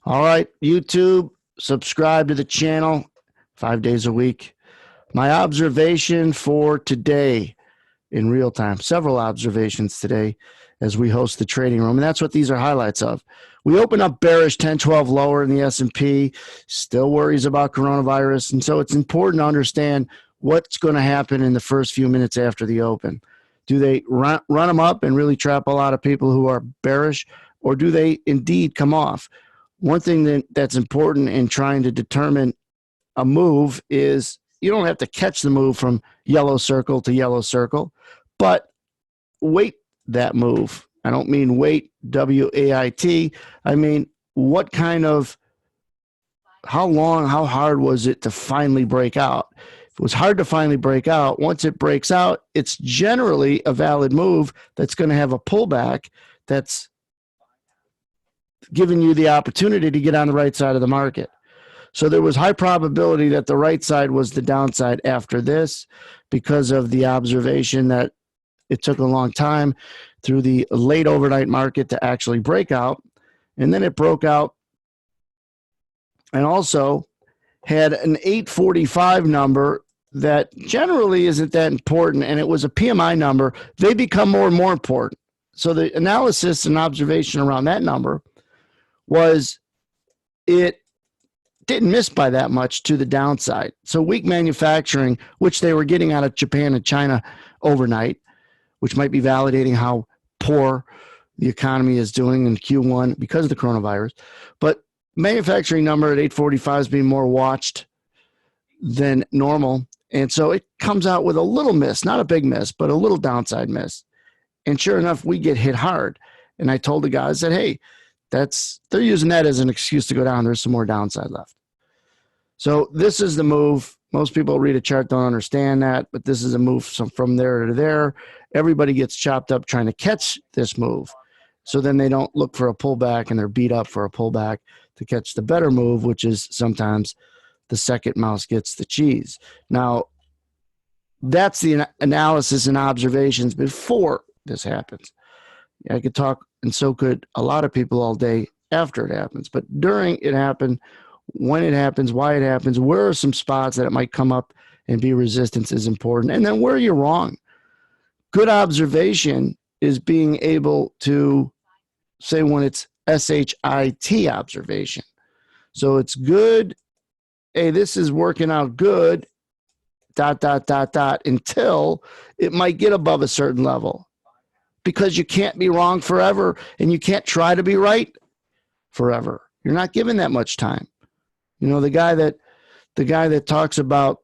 All right, YouTube, subscribe to the channel 5 days a week. My observation for today in real time, several observations today as we host the trading room, and that's what these are highlights of. We open up bearish 10-12 lower in the S&P, still worries about coronavirus, and so it's important to understand what's going to happen in the first few minutes after the open. Do they run them up and really trap a lot of people who are bearish, or do they indeed come off? One thing that's important in trying to determine a move is you don't have to catch the move from yellow circle to yellow circle, but wait that move. I don't mean wait, W-A-I-T. I mean, what kind of, how long, how hard was it to finally break out? If it was hard to finally break out, once it breaks out, it's generally a valid move that's going to have a pullback that's giving you the opportunity to get on the right side of the market. So there was high probability that the right side was the downside after this because of the observation that it took a long time through the late overnight market to actually break out. And then it broke out and also had an 845 number that generally isn't that important, and it was a PMI number. They become more and more important. So the analysis and observation around that number was it didn't miss by that much to the downside. So weak manufacturing, which they were getting out of Japan and China overnight, which might be validating how poor the economy is doing in Q1 because of the coronavirus. But manufacturing number at 845 is being more watched than normal. And so it comes out with a little miss, not a big miss, but a little downside miss. And sure enough, we get hit hard. And I told the guys that, hey, they're using that as an excuse to go down. There's some more downside left. So this is the move. Most people read a chart don't understand that, but this is a move from there to there. Everybody gets chopped up trying to catch this move. So then they don't look for a pullback and they're beat up for a pullback to catch the better move, which is sometimes the second mouse gets the cheese. Now, that's the analysis and observations before this happens. I could talk, and so could a lot of people all day after it happens. But during it happened, when it happens, why it happens, where are some spots that it might come up and be resistance is important. And then where you're wrong. Good observation is being able to say when it's SHIT observation. So it's good. Hey, this is working out good, ... until it might get above a certain level. Because you can't be wrong forever and you can't try to be right forever. You're not given that much time. You know, the guy that talks about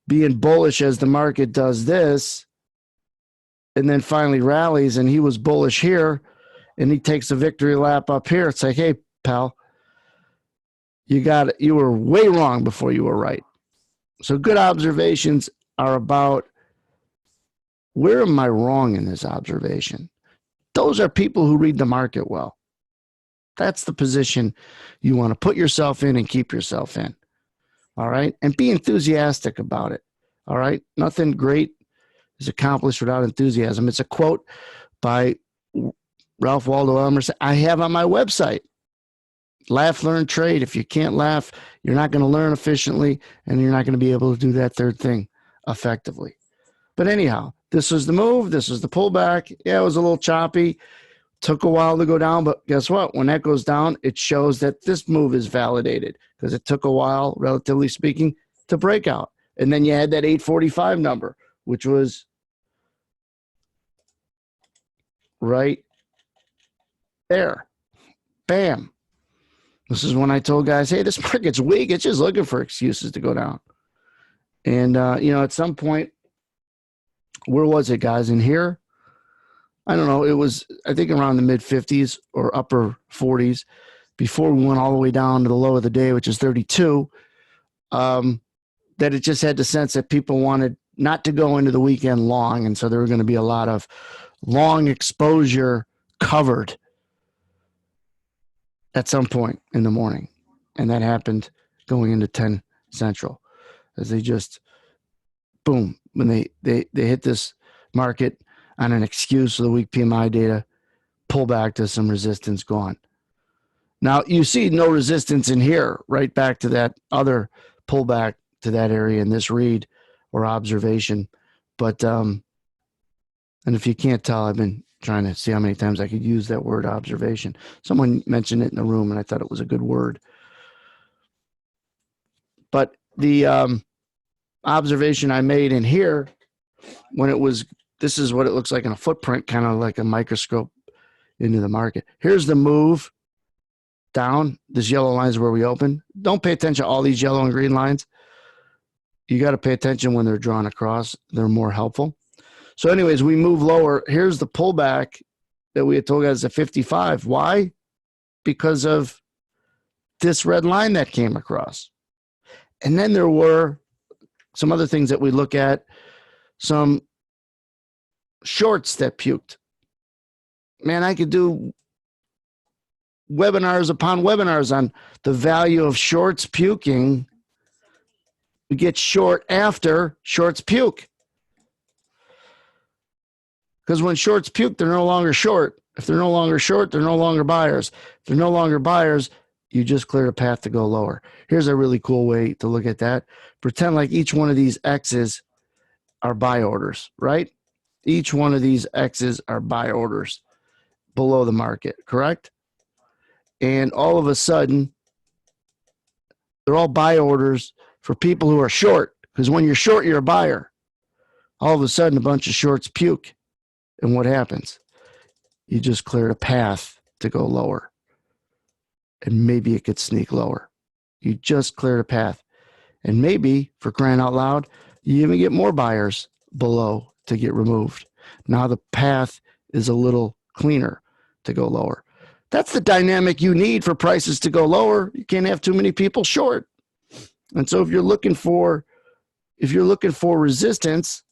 being bullish as the market does this and then finally rallies, and he was bullish here and he takes a victory lap up here. It's like, hey, pal, you were way wrong before you were right. So good observations are about, where am I wrong in this observation? Those are people who read the market well. That's the position you want to put yourself in and keep yourself in. All right? And be enthusiastic about it. All right? Nothing great is accomplished without enthusiasm. It's a quote by Ralph Waldo Emerson I have on my website. Laugh, learn, trade. If you can't laugh, you're not going to learn efficiently, and you're not going to be able to do that third thing effectively. But anyhow, this was the move. This was the pullback. Yeah, it was a little choppy. Took a while to go down, but guess what? When that goes down, it shows that this move is validated because it took a while, relatively speaking, to break out. And then you had that 845 number, which was right there. Bam. This is when I told guys, hey, this market's weak. It's just looking for excuses to go down. And, at some point, where was it, guys? In here? I don't know. It was, I think, around the mid-50s or upper 40s before we went all the way down to the low of the day, which is 32, that it just had the sense that people wanted not to go into the weekend long, and so there were going to be a lot of long exposure covered at some point in the morning. And that happened going into 10 Central as they just, boom, when they hit this market on an excuse of the weak PMI data, pull back to some resistance, gone. Now you see no resistance in here, right back to that other pullback to that area in this read or observation. But, and if you can't tell, I've been trying to see how many times I could use that word observation. Someone mentioned it in the room and I thought it was a good word. But the observation I made in here, when it was, this is what it looks like in a footprint, kind of like a microscope into the market. Here's the move down. This yellow line is where we open. Don't pay attention to all these yellow and green lines. You got to pay attention when they're drawn across. They're more helpful. So anyways, we move lower. Here's the pullback that we had told guys at 55. Why? Because of this red line that came across. And then there were some other things that we look at, some shorts that puked. Man, I could do webinars upon webinars on the value of shorts puking. We get short after shorts puke. Because when shorts puke, they're no longer short. If they're no longer short, they're no longer buyers. If they're no longer buyers, you just clear a path to go lower. Here's a really cool way to look at that. Pretend like each one of these X's are buy orders, right? Each one of these X's are buy orders below the market, correct? And all of a sudden, they're all buy orders for people who are short. Because when you're short, you're a buyer. All of a sudden, a bunch of shorts puke. And what happens? You just cleared a path to go lower. And maybe it could sneak lower. You just cleared a path. And maybe, for crying out loud, you even get more buyers below to get removed. Now the path is a little cleaner to go lower. That's the dynamic you need for prices to go lower. You can't have too many people short. And so if you're looking for resistance,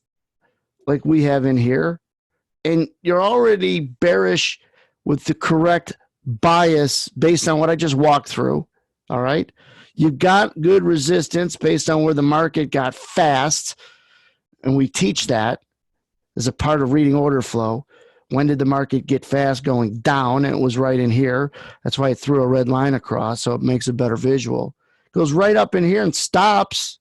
like we have in here, and you're already bearish with the correct bias based on what I just walked through, all right? You got good resistance based on where the market got fast, and we teach that as a part of reading order flow. When did the market get fast going down? And it was right in here. That's why it threw a red line across, so it makes a better visual. It goes right up in here and stops.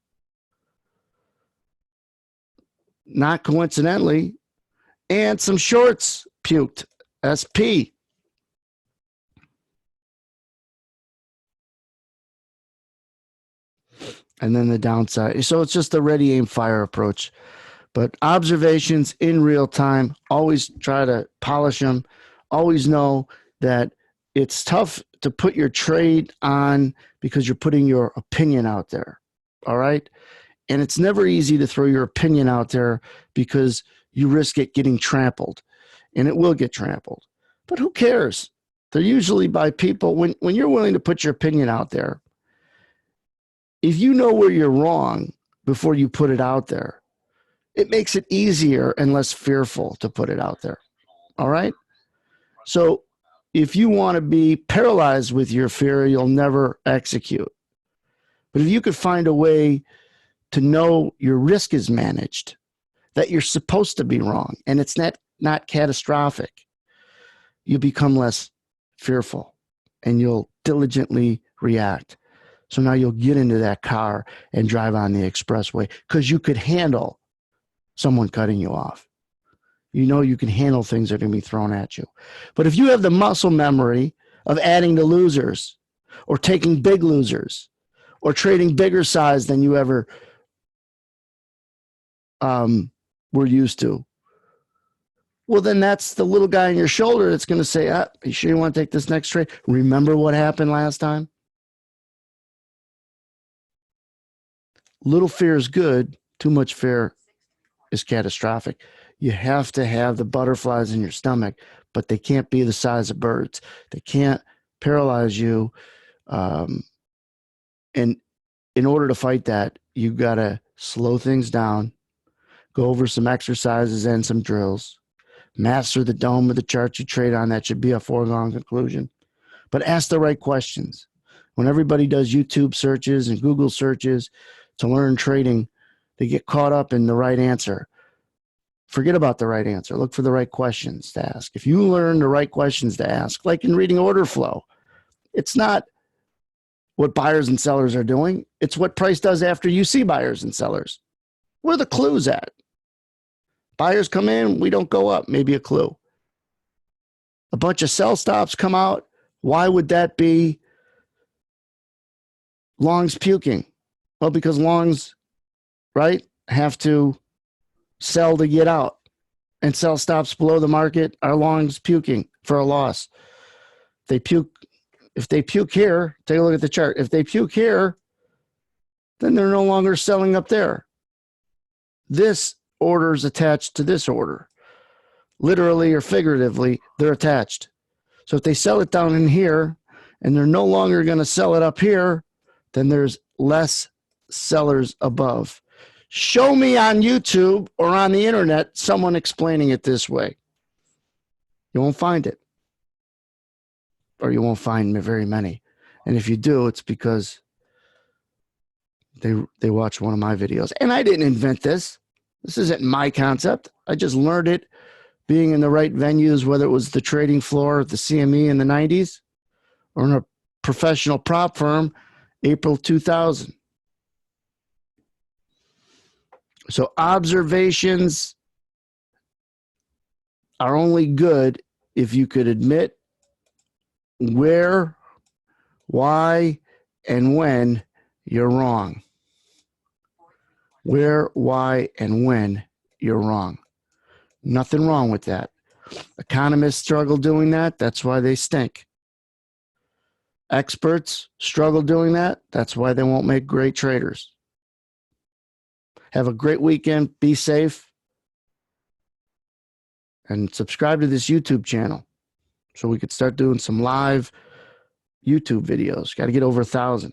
Not coincidentally. And some shorts puked. SP. And then the downside. So it's just the ready, aim, fire approach. But observations in real time, always try to polish them. Always know that it's tough to put your trade on because you're putting your opinion out there. All right? And it's never easy to throw your opinion out there because you risk it getting trampled. And it will get trampled. But who cares? They're usually by people, when you're willing to put your opinion out there, if you know where you're wrong before you put it out there, it makes it easier and less fearful to put it out there. All right? So if you want to be paralyzed with your fear, you'll never execute. But if you could find a way to know your risk is managed, that you're supposed to be wrong, and it's not catastrophic, you become less fearful and you'll diligently react. So now you'll get into that car and drive on the expressway because you could handle someone cutting you off. You know you can handle things that are going to be thrown at you. But if you have the muscle memory of adding to losers or taking big losers or trading bigger size than you ever were used to, well, then that's the little guy on your shoulder that's going to say, you sure you want to take this next trade? Remember what happened last time? Little fear is good. Too much fear is catastrophic. You have to have the butterflies in your stomach, but they can't be the size of birds. They can't paralyze you. And in order to fight that, you've got to slow things down, go over some exercises and some drills, master the dome of the chart you trade on. That should be a foregone conclusion. But ask the right questions. When everybody does YouTube searches and Google searches to learn trading, they get caught up in the right answer. Forget about the right answer. Look for the right questions to ask. If you learn the right questions to ask, like in reading order flow, It's not what buyers and sellers are doing. It's what price does after you see buyers and sellers. Where are the clues at? Buyers come in, we don't go up, maybe a clue. A bunch of sell stops come out. Why would that be longs puking? Well, because longs, right, have to sell to get out. And sell stops below the market are longs puking for a loss. If they puke here, take a look at the chart. If they puke here, then they're no longer selling up there. This order is attached to this order. Literally or figuratively, they're attached. So if they sell it down in here and they're no longer going to sell it up here, then there's less sellers above. Show me on YouTube or on the internet someone explaining it this way. You won't find it. Or you won't find very many. And if you do, it's because they watch one of my videos. And I didn't invent this. This isn't my concept. I just learned it being in the right venues, whether it was the trading floor at the CME in the 90s or in a professional prop firm, April 2000. So observations are only good if you could admit where, why, and when you're wrong. Where, why, and when you're wrong. Nothing wrong with that. Economists struggle doing that. That's why they stink. Experts struggle doing that. That's why they won't make great traders. Have a great weekend. Be safe. And subscribe to this YouTube channel so we could start doing some live YouTube videos. Got to get over 1,000.